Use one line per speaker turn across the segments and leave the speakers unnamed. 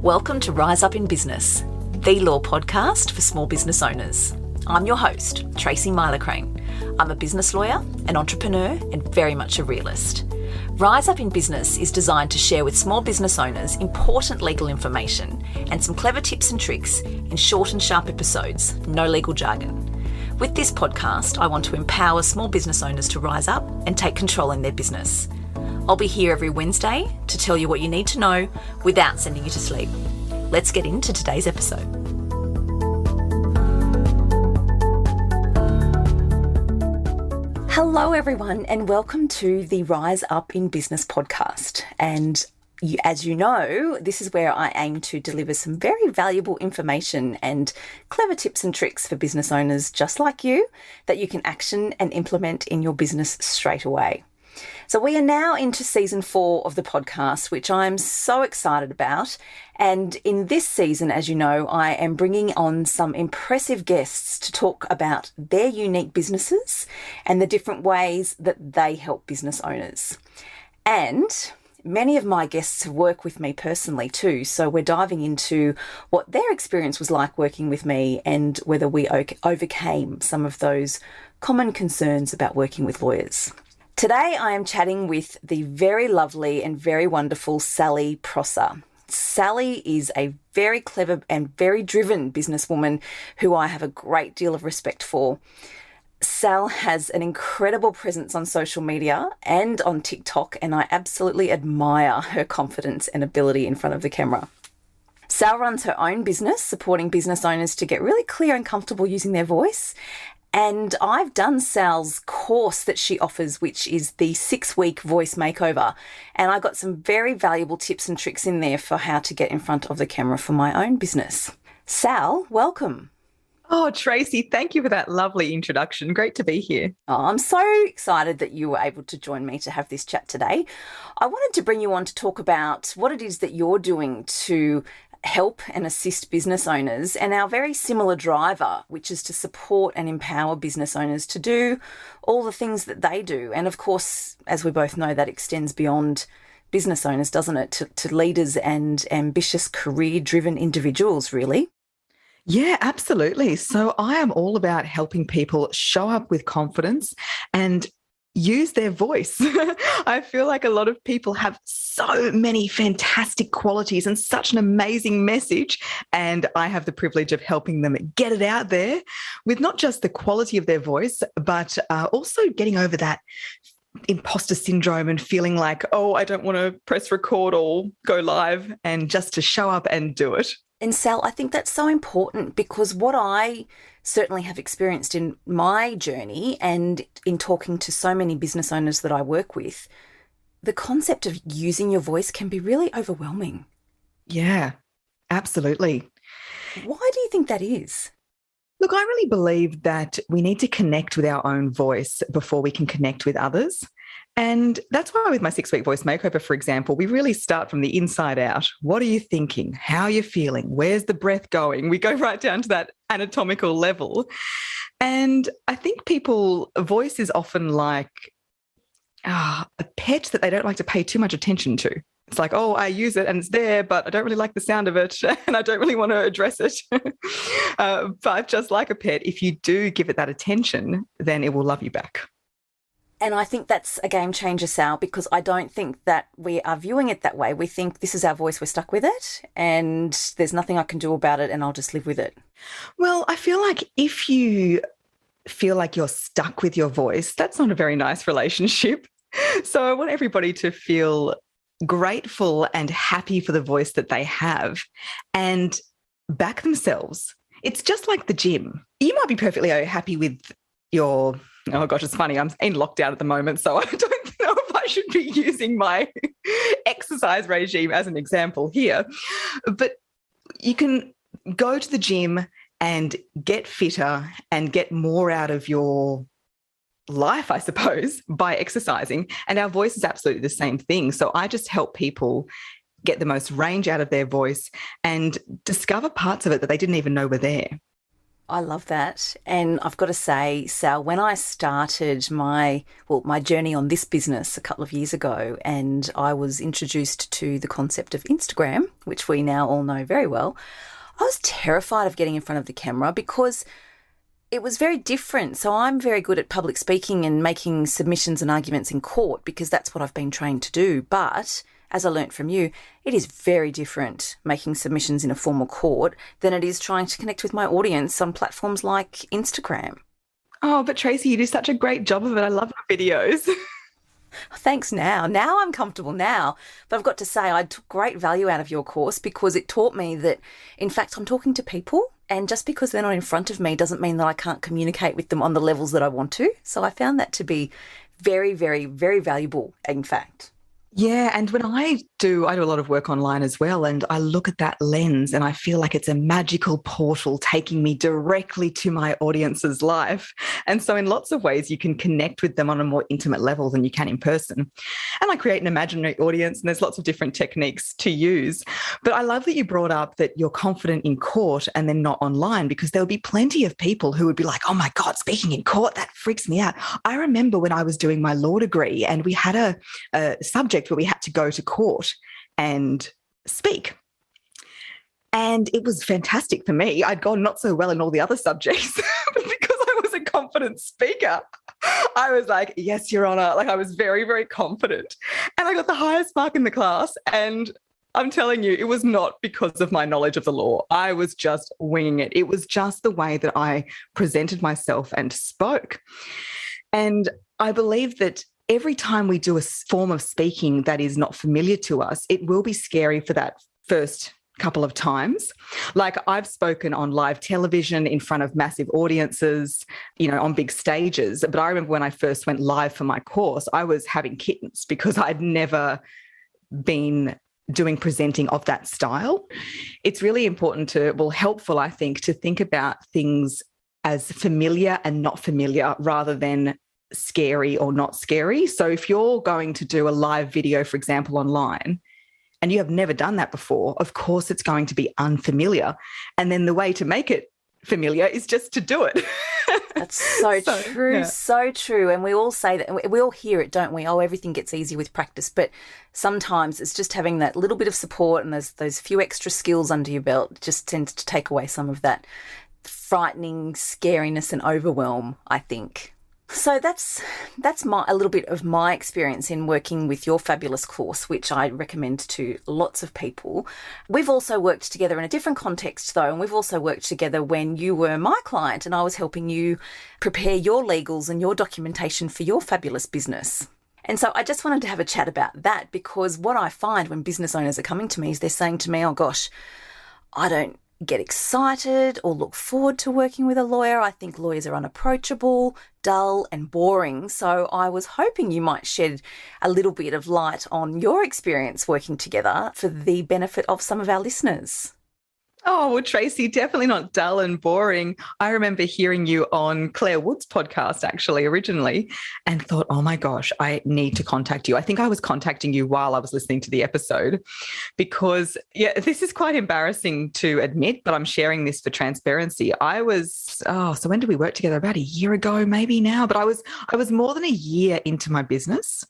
Welcome to Rise Up in Business, the law podcast for small business owners. I'm your host, Tracy Myler-Crane. I'm a business lawyer, an entrepreneur, and very much a realist. Rise Up in Business is designed to share with small business owners important legal information and some clever tips and tricks in short and sharp episodes, no legal jargon. With this podcast, I want to empower small business owners to rise up and take control in their business. I'll be here every Wednesday to tell you what you need to know without sending you to sleep. Let's get into today's episode. Hello everyone, and welcome to the Rise Up in Business podcast. And as you know, this is where I aim to deliver some very valuable information and clever tips and tricks for business owners just like you that you can action and implement in your business straight away. So we are now into season 4 of the podcast, which I'm so excited about. And in this season, as you know, I am bringing on some impressive guests to talk about their unique businesses and the different ways that they help business owners. And many of my guests have worked with me personally too, so we're diving into what their experience was like working with me and whether we overcame some of those common concerns about working with lawyers. Today I am chatting with the very lovely and very wonderful Sally Prosser. Sally is a very clever and very driven businesswoman who I have a great deal of respect for. Sal has an incredible presence on social media and on TikTok, and I absolutely admire her confidence and ability in front of the camera. Sal runs her own business, supporting business owners to get really clear and comfortable using their voice. And I've done Sal's course that she offers, which is the 6-week voice makeover. And I got some very valuable tips and tricks in there for how to get in front of the camera for my own business. Sal, welcome.
Oh, Tracy, thank you for that lovely introduction. Great to be here.
Oh, I'm so excited that you were able to join me to have this chat today. I wanted to bring you on to talk about what it is that you're doing to help and assist business owners, and our very similar driver, which is to support and empower business owners to do all the things that they do. And of course, as we both know, that extends beyond business owners, doesn't it, to leaders and ambitious career-driven individuals, really.
Yeah, absolutely. So I am all about helping people show up with confidence and use their voice. I feel like a lot of people have so many fantastic qualities and such an amazing message, and I have the privilege of helping them get it out there with not just the quality of their voice, but also getting over that imposter syndrome and feeling like, oh, I don't want to press record or go live, and just to show up and do it.
And Sal, I think that's so important, because what I certainly have experienced in my journey and in talking to so many business owners that I work with, the concept of using your voice can be really overwhelming.
Yeah, absolutely.
Why do you think that is?
Look, I really believe that we need to connect with our own voice before we can connect with others. And that's why with my 6-week voice makeover, for example, we really start from the inside out. What are you thinking? How are you feeling? Where's the breath going? We go right down to that anatomical level. And I think voice is often like a pet that they don't like to pay too much attention to. It's like, oh, I use it and it's there, but I don't really like the sound of it and I don't really want to address it. But just like a pet, if you do give it that attention, then it will love you back.
And I think that's a game changer, Sal, because I don't think that we are viewing it that way. We think this is our voice, we're stuck with it, and there's nothing I can do about it, and I'll just live with it.
Well, I feel like if you feel like you're stuck with your voice, that's not a very nice relationship. So I want everybody to feel grateful and happy for the voice that they have and back themselves. It's just like the gym. You might be perfectly happy with your... Oh gosh, it's funny. I'm in lockdown at the moment, so I don't know if I should be using my exercise regime as an example here. But you can go to the gym and get fitter and get more out of your life, I suppose, by exercising. And our voice is absolutely the same thing. So I just help people get the most range out of their voice and discover parts of it that they didn't even know were there.
I love that. And I've got to say, Sal, when I started my journey on this business a couple of years ago, and I was introduced to the concept of Instagram, which we now all know very well, I was terrified of getting in front of the camera because it was very different. So I'm very good at public speaking and making submissions and arguments in court because that's what I've been trained to do. But as I learnt from you, it is very different making submissions in a formal court than it is trying to connect with my audience on platforms like Instagram.
Oh, but Tracy, you do such a great job of it. I love your videos.
Thanks now. Now I'm comfortable now. But I've got to say, I took great value out of your course because it taught me that, in fact, I'm talking to people. And just because they're not in front of me doesn't mean that I can't communicate with them on the levels that I want to. So I found that to be very, very, very valuable, in fact.
Yeah, and when I do a lot of work online as well, and I look at that lens and I feel like it's a magical portal taking me directly to my audience's life. And so in lots of ways, you can connect with them on a more intimate level than you can in person. And I create an imaginary audience, and there's lots of different techniques to use. But I love that you brought up that you're confident in court and then not online, because there'll be plenty of people who would be like, oh my God, speaking in court, that freaks me out. I remember when I was doing my law degree and we had a subject where we had to go to court and speak. And it was fantastic for me. I'd gone not so well in all the other subjects, but because I was a confident speaker, I was like, yes, Your Honour. Like, I was very, very confident. And I got the highest mark in the class. And I'm telling you, it was not because of my knowledge of the law. I was just winging it. It was just the way that I presented myself and spoke. And I believe that every time we do a form of speaking that is not familiar to us, it will be scary for that first couple of times. Like, I've spoken on live television in front of massive audiences, on big stages. But I remember when I first went live for my course, I was having kittens because I'd never been doing presenting of that style. It's really important helpful, I think, to think about things as familiar and not familiar rather than scary or not scary. So if you're going to do a live video, for example, online, and you have never done that before, of course it's going to be unfamiliar. And then the way to make it familiar is just to do it.
That's so true, yeah. So true. And we all say that, we all hear it, don't we? Oh, everything gets easy with practice. But sometimes it's just having that little bit of support and those few extra skills under your belt just tends to take away some of that frightening scariness and overwhelm, I think. So that's a little bit of my experience in working with your fabulous course, which I recommend to lots of people. We've also worked together in a different context, though, and we've also worked together when you were my client and I was helping you prepare your legals and your documentation for your fabulous business. And so I just wanted to have a chat about that, because what I find when business owners are coming to me is they're saying to me, oh gosh, I don't get excited or look forward to working with a lawyer. I think lawyers are unapproachable, dull and boring. So I was hoping you might shed a little bit of light on your experience working together for the benefit of some of our listeners.
Oh, well, Tracy, definitely not dull and boring. I remember hearing you on Claire Wood's podcast, actually, originally, and thought, oh my gosh, I need to contact you. I think I was contacting you while I was listening to the episode because, this is quite embarrassing to admit, but I'm sharing this for transparency. So when did we work together? About a year ago, maybe now, but I was more than a year into my business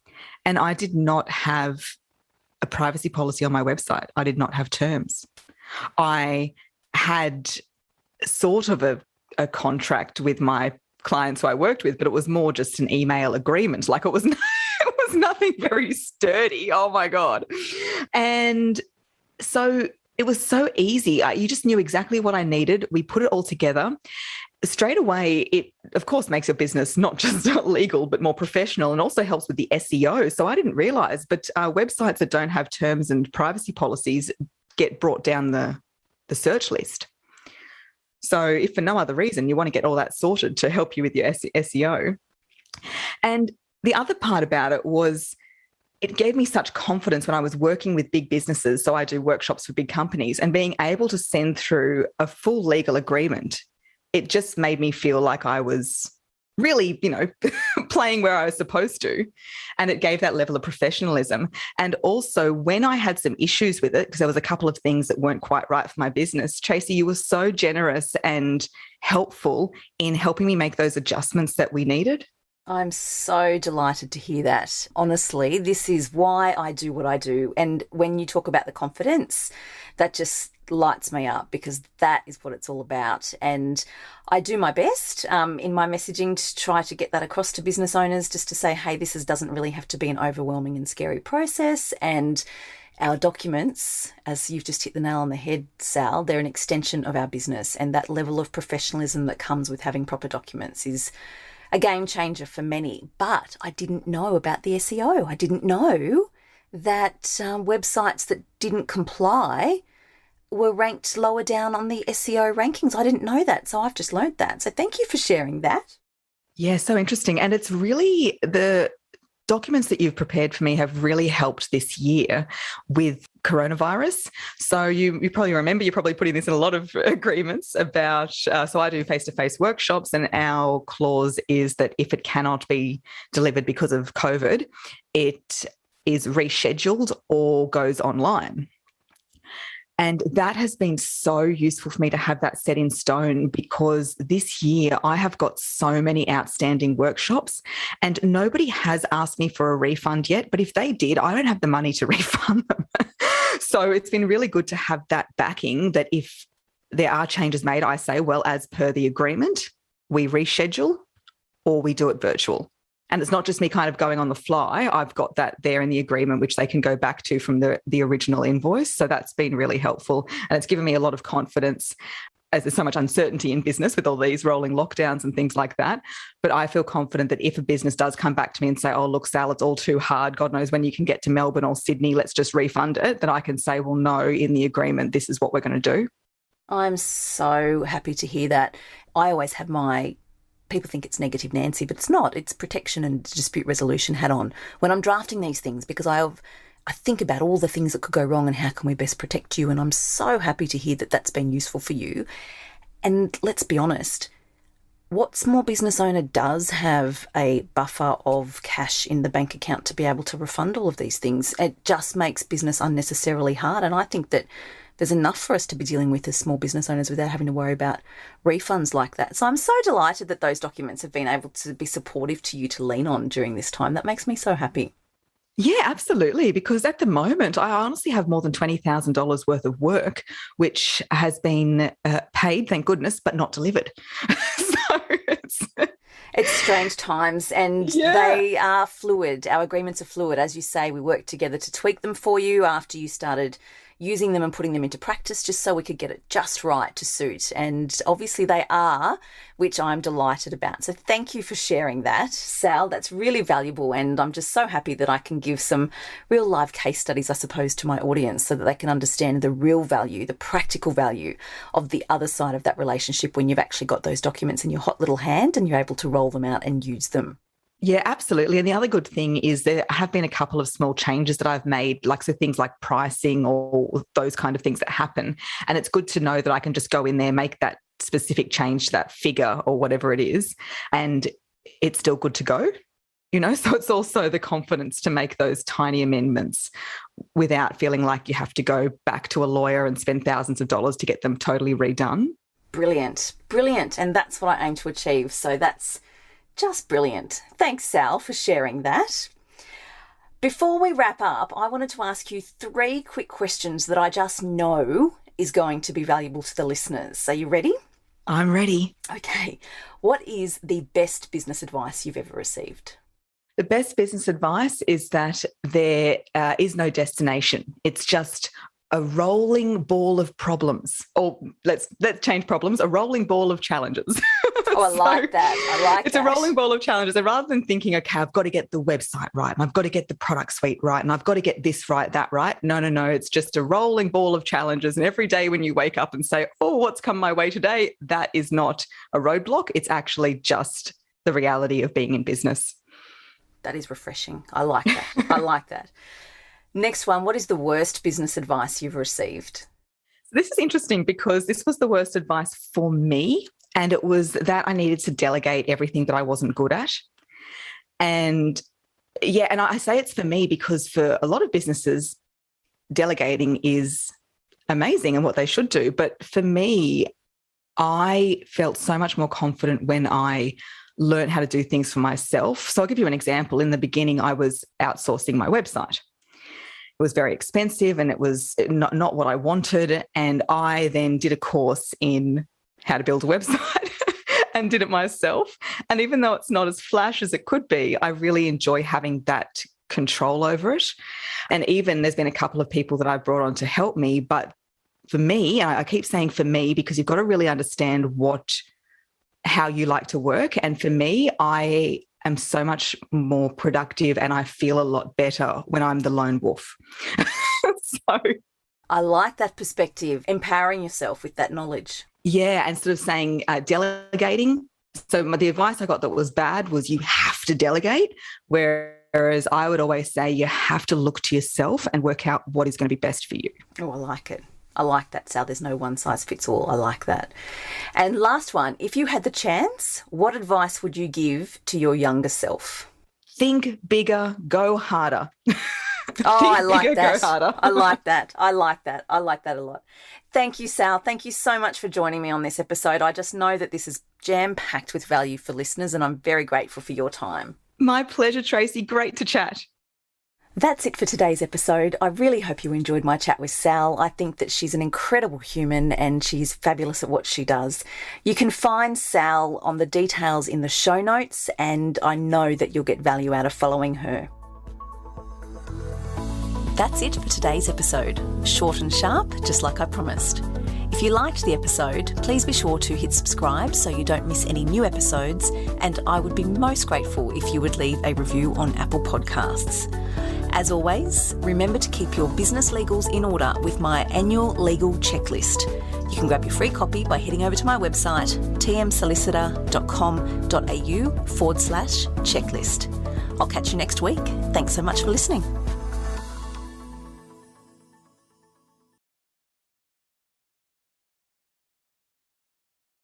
and I did not have a privacy policy on my website. I did not have terms. I had sort of a contract with my clients who I worked with, but it was more just an email agreement. Like, it was nothing very sturdy. Oh my God. And so it was so easy. You just knew exactly what I needed. We put it all together. Straight away, it, of course, makes your business not just legal, but more professional, and also helps with the SEO. So I didn't realize, but websites that don't have terms and privacy policies get brought down the search list. So if for no other reason, you want to get all that sorted to help you with your SEO. And the other part about it was it gave me such confidence when I was working with big businesses. So I do workshops for big companies, and being able to send through a full legal agreement, it just made me feel like I was really, playing where I was supposed to. And it gave that level of professionalism. And also when I had some issues with it, because there was a couple of things that weren't quite right for my business, Tracy, you were so generous and helpful in helping me make those adjustments that we needed.
I'm so delighted to hear that. Honestly, this is why I do what I do. And when you talk about the confidence, that just lights me up, because that is what it's all about. And I do my best in my messaging to try to get that across to business owners, just to say, hey, doesn't really have to be an overwhelming and scary process. And our documents, as you've just hit the nail on the head, Sal, they're an extension of our business. And that level of professionalism that comes with having proper documents is a game changer for many. But I didn't know about the SEO. I didn't know that websites that didn't comply were ranked lower down on the SEO rankings. I didn't know that. So I've just learned that. So thank you for sharing that.
Yeah, so interesting. And it's really the documents that you've prepared for me have really helped this year with coronavirus. So you probably remember, you're probably putting this in a lot of agreements about, so I do face-to-face workshops, and our clause is that if it cannot be delivered because of COVID, it is rescheduled or goes online. And that has been so useful for me to have that set in stone, because this year I have got so many outstanding workshops and nobody has asked me for a refund yet. But if they did, I don't have the money to refund them. So it's been really good to have that backing, that if there are changes made, I say, well, as per the agreement, we reschedule or we do it virtual. And it's not just me kind of going on the fly. I've got that there in the agreement, which they can go back to from the original invoice. So that's been really helpful. And it's given me a lot of confidence, as there's so much uncertainty in business with all these rolling lockdowns and things like that. But I feel confident that if a business does come back to me and say, oh, look, Sal, it's all too hard, God knows when you can get to Melbourne or Sydney, let's just refund it, then I can say, well, no, in the agreement, this is what we're going to do.
I'm so happy to hear that. I always have people think it's negative Nancy, but it's not. It's protection and dispute resolution hat on when I'm drafting these things, because I think about all the things that could go wrong and how can we best protect you. And I'm so happy to hear that that's been useful for you. And let's be honest, what small business owner does have a buffer of cash in the bank account to be able to refund all of these things? It just makes business unnecessarily hard. And I think that there's enough for us to be dealing with as small business owners without having to worry about refunds like that. So I'm so delighted that those documents have been able to be supportive to you to lean on during this time. That makes me so happy.
Yeah, absolutely. Because at the moment, I honestly have more than $20,000 worth of work, which has been paid, thank goodness, but not delivered. So
it's strange times, and they are fluid. Our agreements are fluid. As you say, we worked together to tweak them for you after you started using them and putting them into practice, just so we could get it just right to suit. And obviously they are, which I'm delighted about. So thank you for sharing that, Sal. That's really valuable. And I'm just so happy that I can give some real live case studies, I suppose, to my audience so that they can understand the real value, the practical value of the other side of that relationship when you've actually got those documents in your hot little hand and you're able to roll them out and use them.
Yeah, absolutely. And the other good thing is there have been a couple of small changes that I've made, like so things like pricing or those kind of things that happen. And it's good to know that I can just go in there, make that specific change to that figure or whatever it is, and it's still good to go. So it's also the confidence to make those tiny amendments without feeling like you have to go back to a lawyer and spend thousands of dollars to get them totally redone.
Brilliant. And that's what I aim to achieve. So that's just brilliant. Thanks, Sal, for sharing that. Before we wrap up, I wanted to ask you 3 quick questions that I just know is going to be valuable to the listeners. Are you ready?
I'm ready.
Okay. What is the best business advice you've ever received?
The best business advice is that there is no destination. It's just a rolling ball of problems, or let's change problems, a rolling ball of challenges.
Oh, I like that.
It's a rolling ball of challenges. And rather than thinking, okay, I've got to get the website right and I've got to get the product suite right and I've got to get this right, that right. No. It's just a rolling ball of challenges. And every day when you wake up and say, oh, what's come my way today? That is not a roadblock. It's actually just the reality of being in business.
That is refreshing. I like that. Next one, what is the worst business advice you've received?
This is interesting because this was the worst advice for me. And it was that I needed to delegate everything that I wasn't good at. And yeah, and I say it's for me because for a lot of businesses, delegating is amazing and what they should do. But for me, I felt so much more confident when I learned how to do things for myself. So I'll give you an example. In the beginning, I was outsourcing my website. It was very expensive and it was not what I wanted. And I then did a course in how to build a website and did it myself. And even though it's not as flash as it could be, I really enjoy having that control over it. And even there's been a couple of people that I brought on to help me. But for me, I keep saying for me, because you've got to really understand how you like to work. And for me, I am so much more productive and I feel a lot better when I'm the lone wolf. So
I like that perspective, empowering yourself with that knowledge.
Yeah, instead of saying delegating. So the advice I got that was bad was you have to delegate, whereas I would always say you have to look to yourself and work out what is going to be best for you.
Oh, I like it. I like that, Sal. There's no one size fits all. I like that. And last one, if you had the chance, what advice would you give to your younger self?
Think bigger, go harder.
Oh, I like that.
Go harder.
I like that. I like that. I like that a lot. Thank you, Sal. Thank you so much for joining me on this episode. I just know that this is jam-packed with value for listeners and I'm very grateful for your time.
My pleasure, Tracy. Great to chat.
That's it for today's episode. I really hope you enjoyed my chat with Sal. I think that she's an incredible human and she's fabulous at what she does. You can find Sal on the details in the show notes and I know that you'll get value out of following her. That's it for today's episode. Short and sharp, just like I promised. If you liked the episode, please be sure to hit subscribe so you don't miss any new episodes, and I would be most grateful if you would leave a review on Apple Podcasts. As always, remember to keep your business legals in order with my annual legal checklist. You can grab your free copy by heading over to my website, tmsolicitor.com.au/checklist. I'll catch you next week. Thanks so much for listening.